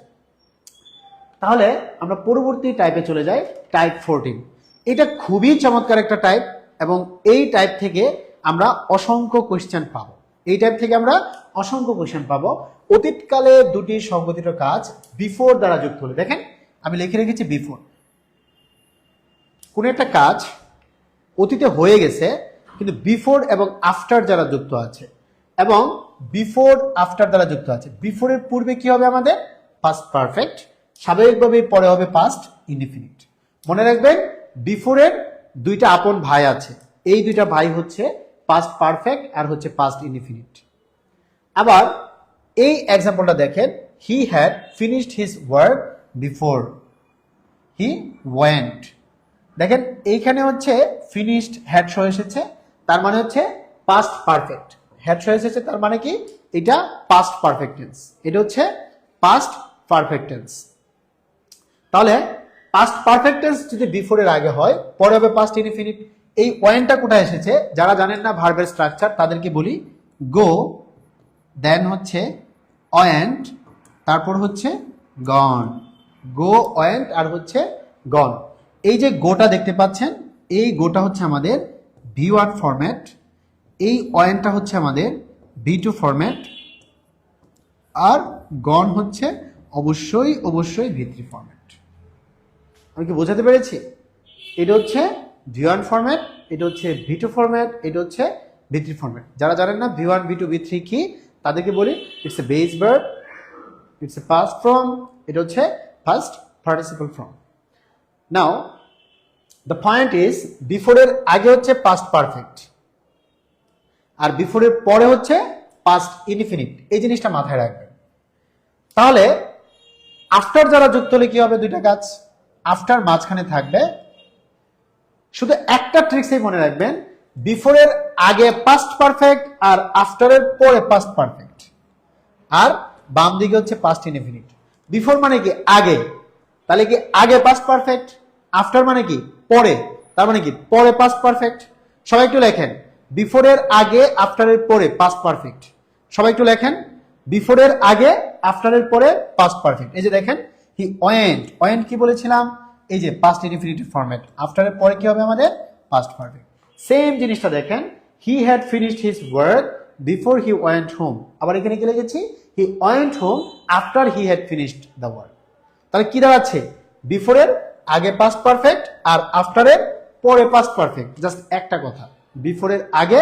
তাহলে আমরা পরবর্তী টাইপে চলে যাই, টাইপ 14। এটা খুবই চমৎকার একটা টাইপ এবং এই টাইপ থেকে আমরা অসংখ্য কোয়েশ্চেন পাবো। এই টাইপ থেকে আমরা অসংখ্য কোয়েশ্চেন পাবো। অতীতকালে দুটি সংগঠিত কাজ বিফোর দ্বারা যুক্ত হলে, দেখেন আমি লিখে রেখেছি বিফোর। কোন একটা কাজ অতীতে হয়ে গেছে কিন্তু বিফোর এবং আফটার যারা যুক্ত আছে, এবং বিফোর আফটার দ্বারা যুক্ত আছে। বিফোরের পূর্বে কি হবে? আমাদের পাস্ট পারফেক্ট, স্বাভাবিকভাবেই পরে হবে পাস্ট ইনডিফিনিট। মনে রাখবেন বিফোরের দুইটা আপন ভাই আছে, এই দুইটা ভাই হচ্ছে পাস্ট পারফেক্ট আর হচ্ছে পাস্ট ইনডিফিনিট। আবার এই এক্সাম্পলটা দেখেন, he had finished his work before he went. দেখেন এইখানে হচ্ছে ফিনিশড হ্যাড সহ এসেছে, তার মানে হচ্ছে পাস্ট পারফেক্ট। হ্যাড সহ এসেছে তার মানে কি? এটা পাস্ট পারফেক্ট টেন্স, এটা হচ্ছে পাস্ট পারফেক্ট টেন্স। তাহলে পাস্ট পারফেক্ট টেন্স যদি বিফোরের আগে হয়, পরে হবে পাস্ট ইনডিফিনিট। এই ওয়েন্টটা কোথায় এসেছে? যারা জানেন না ভার্বের স্ট্রাকচার তাদেরকে বলি, গো, দেন হচ্ছে ওয়েন্ট, তারপর হচ্ছে গন। গো, ওয়েন্ট আর হচ্ছে গন। এই যে গোটা দেখতে পাচ্ছেন, এই গোটা হচ্ছে আমাদের V1 ফরম্যাট, এই ওয়েন্টটা হচ্ছে আমাদের V2 ফরম্যাট, আর গন হচ্ছে অবশ্যই অবশ্যই V3 ফরম্যাট। আমি কি বোঝাতে পেরেছি? এটা হচ্ছে V1 ফরম্যাট, এটা হচ্ছে V2 ফরম্যাট, এটা হচ্ছে V3 ফরম্যাট। যারা জানেন না V1, V2, V3 কি, তাদেরকে বলি it's a base verb, it's a past form, এটা হচ্ছে first participle form. Now the point is, বিফোরের আগে হচ্ছে পাস্ট পারফেক্ট আর বিফোরের পরে হচ্ছে পাস্ট ইনডিফিনিট। এই জিনিসটা মাথায় রাখবেন। তাহলে আফটার যারা যুক্ত হলে কি হবে? দুইটা কাজ, আফটার মাঝখানে থাকবে শুধু একটা ট্রিক্সই মনে রাখবেন, বিফোরের আগে পাস্ট পারফেক্ট আর আফটারের পরে পাস্ট পারফেক্ট, আর বাম দিকে হচ্ছে পাস্ট ইনডেফিনিট। বিফোর মানে কি আগে, তাহলে কি আগে পাস্ট পারফেক্ট, আফটার মানে কি পরে, তার মানে কি পরে পাস্ট পারফেক্ট। সবাই একটু লেখেন বিফোরের আগে আফটারের পরে পাস্ট পারফেক্ট। সবাই একটু লেখেন বিফোরের আগে আফটারের পরে পাস্ট পারফেক্ট। এই যে দেখেন হি ওয়েন্ট, ওয়েন্ট কি বলেছিলাম, এই যে পাস্ট ইনডিফিনিটিভ ফরম্যাট, আফটারের পরে কি হবে আমাদের পাস্ট পারফেক্ট। সেম জিনিসটা দেখেন he had finished his work before he went home, আবার এখানে কি লিখেছি he went home after he had finished the work. তাহলে কি দাঁড়াচ্ছে বিফোরের আগে পাস্ট পারফেক্ট আর আফটারের পরে পাস্ট পারফেক্ট। জাস্ট একটা কথা, বিফোরের আগে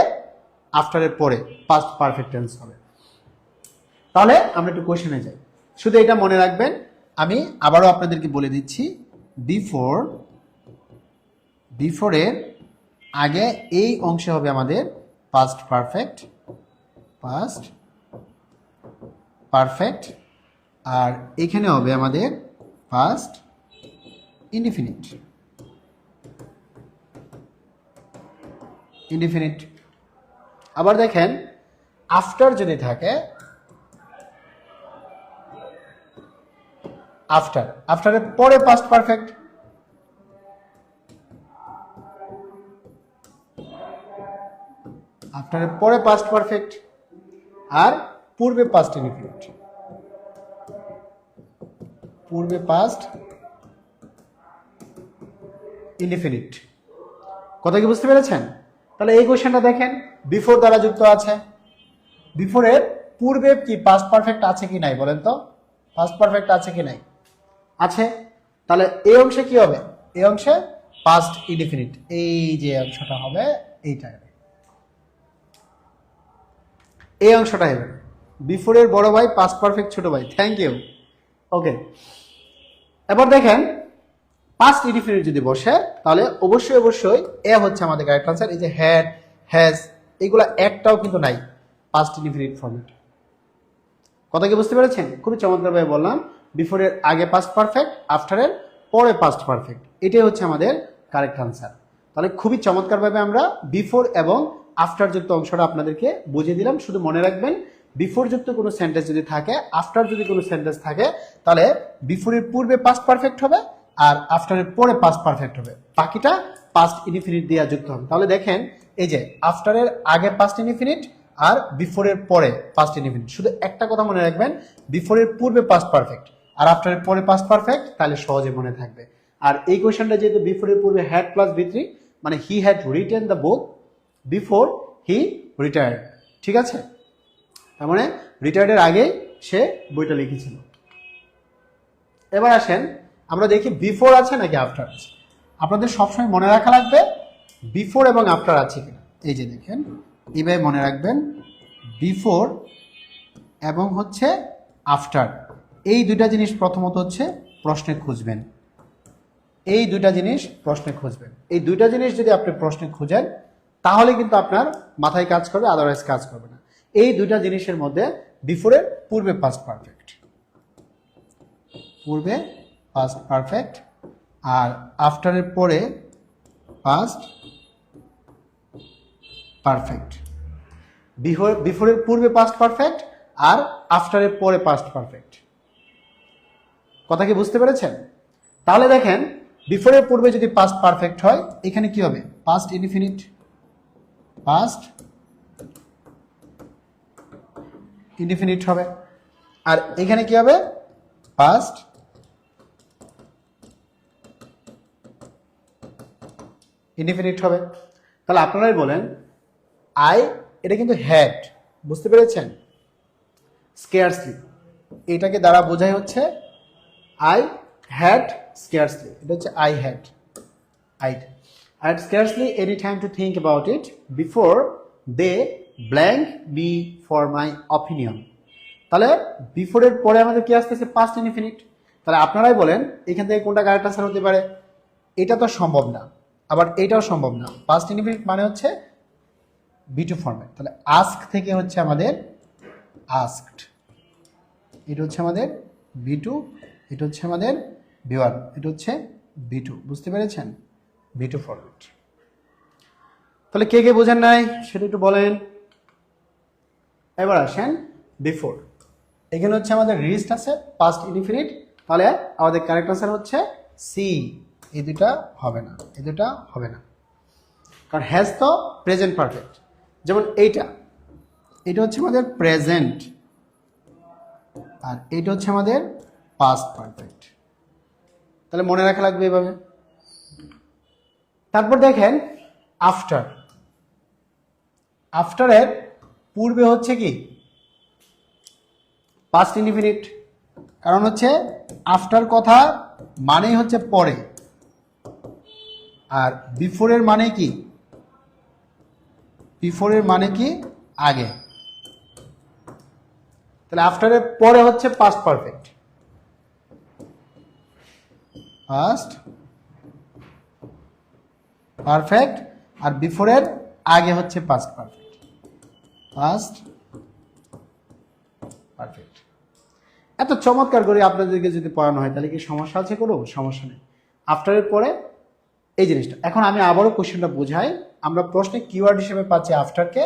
আফটারের পরে পাস্ট পারফেক্ট টেন্স হবে। তাহলে আমরা একটু কোশ্চেনে যাই, শুধু এটা মনে রাখবেন, আমি আবারও আপনাদেরকে বলে দিচ্ছি বিফোরের আগে এই অংশে হবে আমাদের পাস্ট পারফেক্ট আর এখানে হবে আমাদের পাস্ট ইনডিফিনিট। আবার দেখেন আফটার যদি থাকে, আফটারের পরে পাস্ট পারফেক্ট, আফটারের পরে পাস্ট পারফেক্ট আর পূর্বে পাস্ট ইনডিফিনিট, পূর্বে পাস্ট ইনডিফিনিট। কথা কি বুঝতে পেরেছেন? তাহলে এই কোশ্চেনটা দেখেন বিফোর দ্বারা যুক্ত আছে, বিফোরের পূর্বে কি পাস্ট পারফেক্ট আছে কি নাই বলেন তো, পাস্ট পারফেক্ট আছে কি নাই? আছে। তাহলে এই অংশে কি হবে, এই অংশে পাস্ট ইনডিফিনিট, এই যে অংশটা হবে এইটা, এই অংশটা হবে বিফোরের বড় ভাই পাস্ট পারফেক্ট ছোট ভাই। Thank you. ওকে, এবার দেখেন পাস্ট ইনডিফিনিট যদি বসে তাহলে অবশ্যই এ হচ্ছে আমাদের কারেক্ট আনসার। এই যে হ্যাড, হ্যাজ, এগুলা একটাও কিন্তু নাই পাস্ট ইনডিফিনিট ফরম্যাট। কথা কি বুঝতে পেরেছেন? খুবই চমৎকারভাবে বললাম, বিফোরের আগে পাস্ট পারফেক্ট, আফটারের পরে পাস্ট পারফেক্ট, এটাই হচ্ছে আমাদের কারেক্ট আনসার। তাহলে খুবই চমৎকারভাবে আমরা বিফোর এবং আফটার যুক্ত অংশটা আপনাদেরকে বুঝিয়ে দিলাম। শুধু মনে রাখবেন বিফোর যুক্ত কোনো সেন্টেন্স যদি থাকে, আফটার যদি কোনো সেন্টেন্স থাকে, তাহলে বিফোরের পূর্বে পাস্ট পারফেক্ট হবে আর আফটারের পরে পাস্ট পারফেক্ট হবে, বাকিটা পাস্ট ইনডিফিনিট দিয়ে যুক্ত হবে। তাহলে দেখেন এই যে আফটারের আগে পাস্ট ইনডিফিনিট আর বিফোরের পরে পাস্ট ইনডিফিনিট। শুধু একটা কথা মনে রাখবেন, বিফোরের পূর্বে পাস্ট পারফেক্ট আর আফটারের পরে পাস্ট পারফেক্ট, তাহলে সহজে মনে থাকবে। আর এই কোয়েশ্চনটা যেহেতু বিফোরের পূর্বে হ্যাড প্লাস বি3, মানে he had written the book before he retired, ঠিক আছে? তার মানে রিটায়ার্ডের আগেই সে বইটা লিখেছিল। এবার আসেন আমরা দেখি বিফোর আছে নাকি আফটার আছে। আপনাদের সবসময় মনে রাখা লাগবে বিফোর এবং আফটার আছে কিনা। এই যে দেখেন এইভাবে মনে রাখবেন বিফোর এবং হচ্ছে আফটার, এই দুইটা জিনিস প্রথমত হচ্ছে প্রশ্নে খুঁজবেন, এই দুইটা জিনিস প্রশ্নে খুঁজবেন। এই দুইটা জিনিস যদি আপনি প্রশ্নে খুঁজেন তাহলে কিন্তু আপনার মাথায় কাজ করবে, আদারওয়াইজ কাজ করবে না। এই দুইটা জিনিসের মধ্যে বিফোরের পূর্বে পাস্ট পারফেক্ট, পূর্বে পাস্ট পারফেক্ট আর আফটারের পরে পাস্ট পারফেক্ট, বিফোরের পূর্বে পাস্ট পারফেক্ট আর আফটারের পরে পাস্ট পারফেক্ট। কথা কি বুঝতে পেরেছেন? তাহলে দেখেন বিফোরের পূর্বে যদি পাস্ট পারফেক্ট হয়, এখানে কি হবে পাস্ট ইনডিফিনিট, পাস্ট ইনডিফিনিট হবে। আর এখানে কি হবে পাস্ট ইনডিফিনিট হবে। তাহলে আপনারাই বলেন আই, এটা কিন্তু হ্যাড, বুঝতে পেরেছেন? স্কেয়ারসলি, এটাকে দ্বারা বোঝাই হচ্ছে আই হ্যাড স্কেয়ারসলি, এটা হচ্ছে I had scarcely any time to think about it before they blank me for my opinion। তাহলে বিফোরের পরে আমাদের কি আসতেছে পাস্ট ইনডিফিনিট। তাহলে আপনারাই বলেন এখান থেকে কোনটা কারেক্ট আনসার হতে পারে? এটা তো সম্ভব না, আবার এটাও সম্ভব না। পাস্ট ইনডিফিনিট মানে হচ্ছে বি2 ফরম্যাট। তাহলে আস্ক থেকে হচ্ছে আমাদের আস্কড, এটা হচ্ছে আমাদের বি2, এটা হচ্ছে আমাদের বি1, এটা হচ্ছে বি2, বুঝতে পেরেছেন? B2 format. তাহলে কে কে বোঝেন নাই সেটা একটু বলেন। এবার আসেন বিফোর। এখানে হচ্ছে আমাদের রিস্ট আছে পাস্ট ইনডিফিনিট, তাহলে আমাদের কারেক্ট আনসার হচ্ছে সি। এই দুটা হবে না, এই দুটা হবে না, কারণ হ্যাজ তো প্রেজেন্ট পারফেক্ট। যেমন এটা হচ্ছে আমাদের প্রেজেন্ট, আর এইটা হচ্ছে আমাদের পাস্ট পারফেক্ট। তাহলে মনে রাখা লাগবে এভাবে। তারপর দেখেন আফটার। আফটারের পূর্বে হচ্ছে কি পাস্ট ইনডিফিনিট, কারণ হচ্ছে আফটার কথা মানেই হচ্ছে পরে, আর বিফোরের মানে কি, বিফোরের মানে কি আগে। তাহলে আফটারের পরে হচ্ছে পাস্ট পারফেক্ট, পাস্ট পারফেক্ট, আর বিফোরের আগে হচ্ছে পাস্ট পারফেক্ট, পাস্ট পারফেক্ট। এত চমৎকার করে আপনাদেরকে যদি পড়ানো হয় তাহলে কি সমস্যা আছে কোনো? সমস্যা নেই। আফটারের পরে এই জিনিসটা। এখন আমি আবারও কোশ্চেনটা বোঝাই। আমরা প্রশ্নে কিওয়ার্ড হিসেবে পাচ্ছি আফটারকে।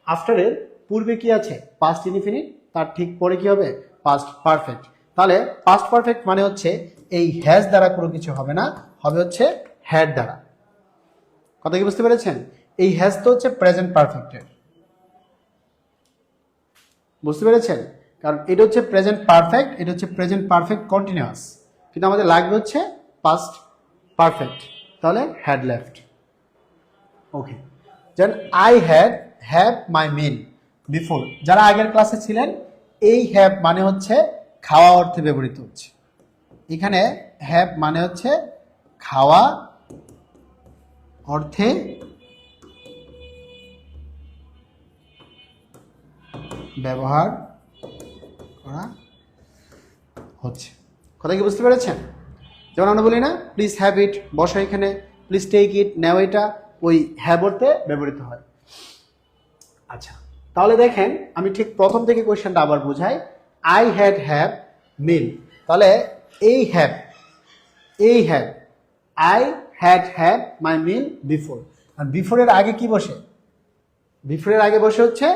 আফটারের পূর্বে কি আছে? পাস্ট ইনডিফিনিট, তার ঠিক পরে কি হবে? Past perfect. তাহলে পাস্ট পারফেক্ট মানে হচ্ছে এই হ্যাজ দ্বারা কোনো কিছু হবে না, হবে হচ্ছে হ্যাড দ্বারা। কথা কি বুঝতে পেরেছেন? এই হ্যাজ তো হচ্ছে প্রেজেন্ট পারফেক্টের, বুঝতে পেরেছেন? কারণ এটা হচ্ছে প্রেজেন্ট পারফেক্ট, এটা হচ্ছে প্রেজেন্ট পারফেক্ট কন্টিনিউয়াস, কিন্তু আমাদের লাগবে হচ্ছে পাস্ট পারফেক্ট। তাহলে হ্যাড লেফট। ওকে, যেন I have my meal before. যারা আগের ক্লাসে ছিলেন, এই হ্যাভ মানে হচ্ছে খাওয়া অর্থে ব্যবহৃত হচ্ছে। এখানে হ্যাভ মানে হচ্ছে খাওয়া অর্থে ব্যবহার করা হচ্ছে। কথা কি বুঝতে পেরেছেন? যেমন আমরা বলি না প্লিজ হ্যাভ ইট, বসো এখানে, প্লিজ টেক ইট, নেও এটা, ওই হ্যাভ অর্থে ব্যবহৃত হয়। আচ্ছা, তাহলে দেখেন আমি ঠিক প্রথম থেকে কোয়েশ্চেনটা আবার বুঝাই। আই হ্যাভ মিল, তাহলে এই have I have my meal before. আর বিফোরের আগে কি বসে? বিফোরের আগে বসে হচ্ছে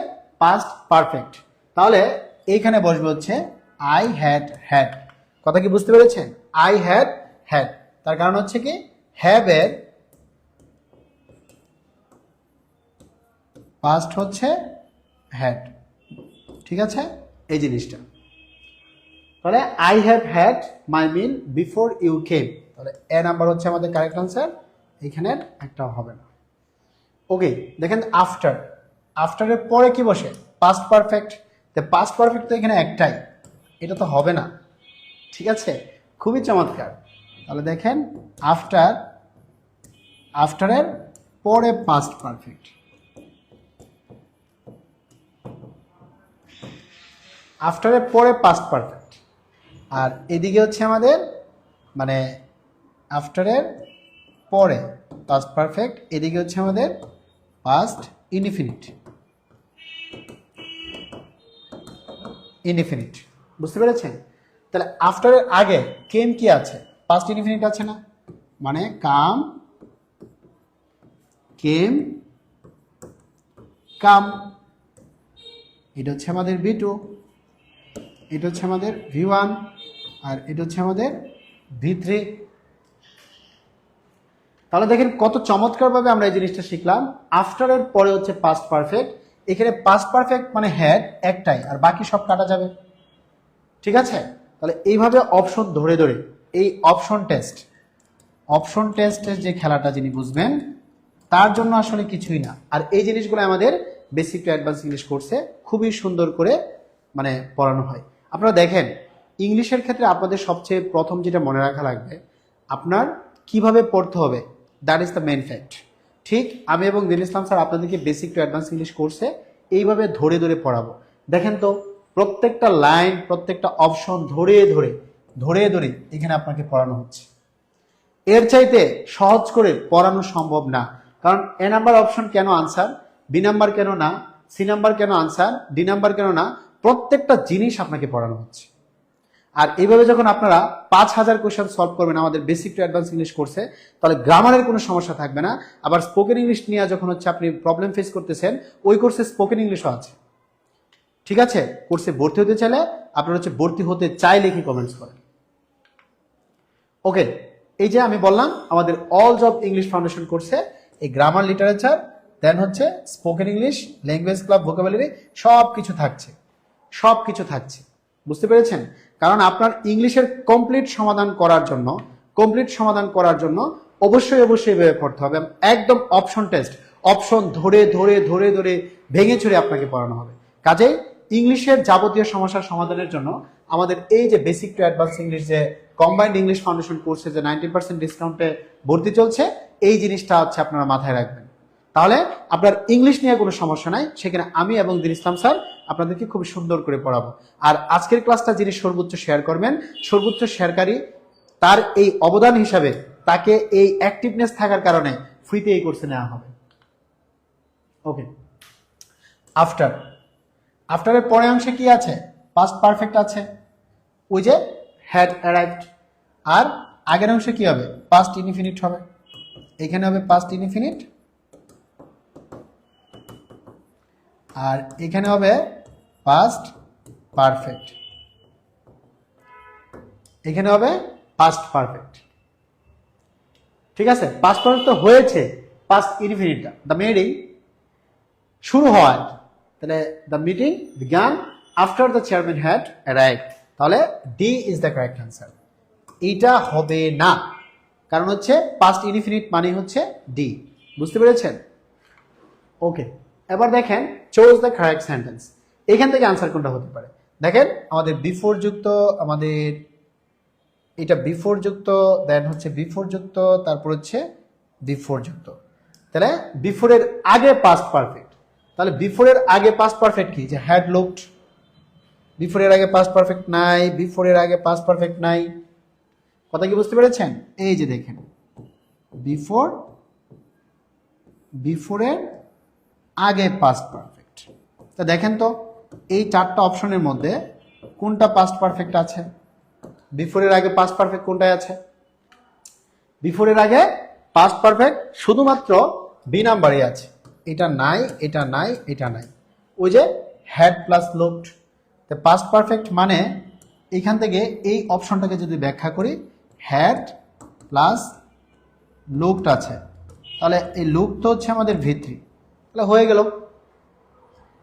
পাস্ট পারফেক্ট। তাহলে এইখানে বসবে হচ্ছে আই হ্যাড। কথা কি বুঝতে পেরেছেন? আই হ্যাড, তার কারণ হচ্ছে কি হ্যাভ এর পাস্ট হচ্ছে হ্যাড, ঠিক আছে? এই জিনিসটা। তাহলে I have had my meal before you came, তাহলে এ নাম্বার হচ্ছে আমাদের কারেক্ট আনসার, এইখানের একটা হবে না। ওকে, দেখেন আফটারের পরে কি বসে? Past perfect. তো পাস্ট পারফেক্ট তো এখানে একটাই, এটা তো হবে না, ঠিক আছে? খুবই চমৎকার। তাহলে দেখেন আফটারের পরে পাস্ট পারফেক্ট, আফটারের পরে পাস্ট পারফেক্ট, আর এদিকে হচ্ছে আমাদের মানে আফটারের পরে পাস্ট পারফেক্ট, এদিকে হচ্ছে আমাদের পাস্ট ইনডিফিনিট। বুঝতে পেরেছেন? তাহলে আফটারের আগে কেম কি আছে? পাস্ট ইনডিফিনিট আছে না, মানে কেম, এটা হচ্ছে আমাদের V2, এটা হচ্ছে আমাদের V1, আর এটা হচ্ছে আমাদের V3। তাহলে দেখেন কত চমৎকারভাবে আমরা এই জিনিসটা শিখলাম। আফটারের পরে হচ্ছে পাস্ট পারফেক্ট, এখানে পাস্ট পারফেক্ট মানে হ্যাড একটাই, আর বাকি সব কাটা যাবে, ঠিক আছে? তাহলে এইভাবে অপশন ধরে ধরে এই অপশন টেস্টের যে খেলাটা যিনি বুঝবেন তার জন্য আসলে কিছুই না। আর এই জিনিসগুলো আমাদের বেসিক টু অ্যাডভান্স ইংলিশ কোর্সে খুবই সুন্দর করে মানে পড়ানো হয়। আপনারা দেখেন ইংলিশের ক্ষেত্রে আপনাদের সবচেয়ে প্রথম যেটা মনে রাখা লাগবে, আপনার কিভাবে পড়তে হবে, that is the main fact. ঠিক আমি এবং দিন ইসলাম স্যার আপনাদেরকে বেসিক টু অ্যাডভান্স ইংলিশ কোর্সে এইভাবে ধরে ধরে পড়াবো। দেখেন তো প্রত্যেকটা লাইন, প্রত্যেকটা অপশন ধরে ধরে এখানে আপনাকে পড়ানো হচ্ছে। এর চাইতে সহজ করে পড়ানো সম্ভব না। কারণ এ নাম্বার অপশন কেন আনসার, বি নাম্বার কেন না, সি নাম্বার কেন আনসার, ডি নাম্বার কেন না, প্রত্যেকটা জিনিস আপনাকে পড়ানো হচ্ছে। আর এইভাবে যখন আপনারা 5000 কোয়েশ্চেন সলভ করবেন আমাদের বেসিক টু অ্যাডভান্স ইংলিশ কোর্সে, তাহলে গ্রামারের কোনো সমস্যা থাকবে না। আবার স্পোকেন ইংলিশ নিয়ে যখন হচ্ছে আপনি প্রবলেম ফেস করতেছেন, ওই কোর্সে স্পোকেন ইংলিশও আছে। ঠিক আছে, কোর্সে ভর্তি হতে চাইলে আপনারা হচ্ছে ভর্তি হতে চাই লিখে কমেন্টস করেন। ওকে, এই যে আমি বললাম আমাদের অল জব ইংলিশ ফাউন্ডেশন কোর্সে এই গ্রামার, লিটারেচার, দেন হচ্ছে spoken English, language club, vocabulary সব কিছু থাকছে, সব কিছু থাকছে। বুঝতে পেরেছেন? কারণ আপনার ইংলিশের কমপ্লিট সমাধান করার জন্য অবশ্যই এভাবে পড়তে হবে। একদম অপশন টেস্ট, অপশন ধরে ধরে ধরে ধরে ভেঙে চুরে আপনাকে পড়ানো হবে। কাজেই ইংলিশের যাবতীয় সমস্যার সমাধানের জন্য আমাদের এই যে বেসিক টু অ্যাডভান্স ইংলিশ যে কম্বাইন্ড ইংলিশ ফাউন্ডেশন কোর্সে যে 90% ডিসকাউন্টে ভর্তি চলছে, এই জিনিসটা হচ্ছে আপনারা মাথায় রাখবেন। তাহলে আপনার ইংলিশ নিয়ে কোনো সমস্যা নাই, সেখানে আমি এবং দিন ইসলাম স্যার আপনাদেরকে খুব সুন্দর করে পড়াবো। আর আজকের ক্লাসটা যিনি সর্বোচ্চ শেয়ার করবেন, সর্বোচ্চ শেয়ারকারী, তার এই অবদান হিসাবে তাকে এই অ্যাক্টিভনেস থাকার কারণে ফ্রিতে এই কোর্সে নেওয়া হবে। ওকে, আফটারের পরে অংশে কি আছে? পাস্ট পারফেক্ট আছে, ওই যে হ্যাড অ্যারাইভড। আর আগের অংশে কি হবে? পাস্ট ইনডিফিনিট হবে। এখানে হবে পাস্ট ইনডিফিনিট, আর এখানে হবে পাস্ট পারফেক্ট, এখানে হবে পাস্ট পারফেক্ট। ঠিক আছে, পাস্ট পারফেক্ট তো হয়েছে, পাস্ট ইনডিফিনিটটা দ্য মিটিং শুরু হয়, তাহলে the meeting began after the chairman had arrived. তাহলে D is the correct answer. এইটা হবে না, কারণ হচ্ছে পাস্ট ইনডিফিনিট মানে হচ্ছে ডি। বুঝতে পেরেছেন? ওকে, এবার দেখেন চুজ দ্য কারেক্ট সেন্টেন্স। এখান থেকে আনসার কোনটা হতে পারে? দেখেন আমাদের বিফোর যুক্ত, আমাদের এটা বিফোর যুক্ত, দেন হচ্ছে বিফোর যুক্ত, তারপর হচ্ছে বিফোর যুক্ত। তাহলে বিফোরের আগে পাস্ট পারফেক্ট, তাহলে বিফোরের আগে পাস্ট পারফেক্ট কি? যে হ্যাড লুকড। বিফোরের আগে পাস্ট পারফেক্ট নাই, বিফোরের আগে পাস্ট পারফেক্ট নাই। কথা কি বুঝতে পেরেছেন? এই যে দেখেন বিফোরের আগে পাস্ট পারফেক্ট। তা দেখেন তো এই চারটা অপশনের মধ্যে কোনটা পাস্ট পারফেক্ট আছে? বিফোরের আগে পাস্ট পারফেক্ট কোনটায় আছে? বিফোরের আগে পাস্ট পারফেক্ট শুধুমাত্র বি নাম্বারে আছে। এটা নাই, এটা নাই, এটা নাই। ওই যে হ্যাড প্লাস লুকড। তো পাস্ট পারফেক্ট মানে এখান থেকে এই অপশনটাকে যদি ব্যাখ্যা করি, হ্যাড প্লাস লুকড আছে, তাহলে এই লুক তো হচ্ছে আমাদের ভিত্তি, তাহলে হয়ে গেল।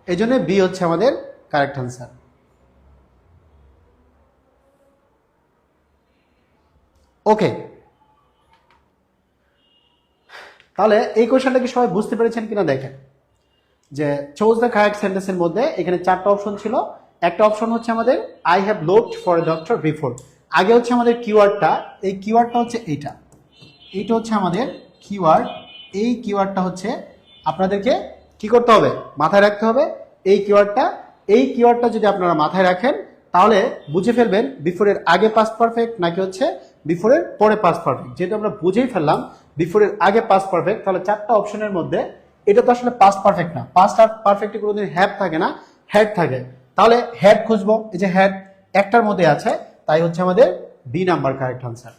এই জন্য বি হচ্ছে আমাদের কারেক্ট আনসার। ওকে, তাহলে এই কোয়েশ্চনটা কি সবাই বুঝতে পেরেছেন কিনা দেখেন, যে চুজ দ্য কারেক্ট সেন্টেন্সের মধ্যে এখানে চারটা অপশন ছিল। একটা অপশন হচ্ছে আমাদের I have looked for a doctor before. আগে হচ্ছে আমাদের কিওয়ার্ডটা, এই কিওয়ার্ডটা হচ্ছে এইটা হচ্ছে আমাদের কিওয়ার্ড। এই কিওয়ার্ডটা হচ্ছে আপনাদেরকে কি করতে হবে? মাথায় রাখতে হবে। এই কিওয়ার্ডটা যদি আপনারা মাথায় রাখেন তাহলে বুঝে ফেলবেন বিফোরের আগে পাস্ট পারফেক্ট নাকি হচ্ছে বিফোরের পরে পাস্ট পারফেক্ট। যেহেতু আমরা বুঝেই ফেললাম বিফোরের আগে পাস্ট পারফেক্ট, তাহলে চারটা অপশনের মধ্যে এটা তো আসলে পাস্ট পারফেক্ট না। পাস্ট পারফেক্টে কোনোদিন হ্যাভ থাকে না, হ্যাড থাকে। তাহলে হ্যাড খুঁজবো, এই যে হ্যাড একটার মধ্যে আছে, তাই হচ্ছে আমাদের বি নাম্বার কারেক্ট আনসার।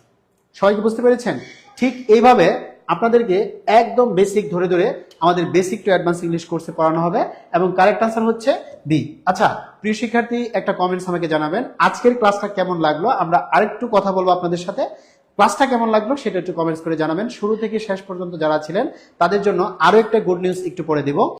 সবাই কি বুঝতে পেরেছেন? ঠিক এইভাবে আপনাদেরকে একদম বেসিক ধরে ধরে আমাদের বেসিক টু অ্যাডভান্স ইংলিশ কোর্সে পড়ানো হবে এবং কারেক্ট আনসার হচ্ছে বি। আচ্ছা প্রিয় শিক্ষার্থী, একটা কমেন্টস আমাকে জানাবেন আজকের ক্লাসটা কেমন লাগলো। আমরা আরেকটু কথা বলবো আপনাদের সাথে। ক্লাসটা কেমন লাগলো সেটা একটু কমেন্টস করে জানাবেন। শুরু থেকে শেষ পর্যন্ত যারা ছিলেন তাদের জন্য আরো একটা গুড নিউজ একটু পরে দিব।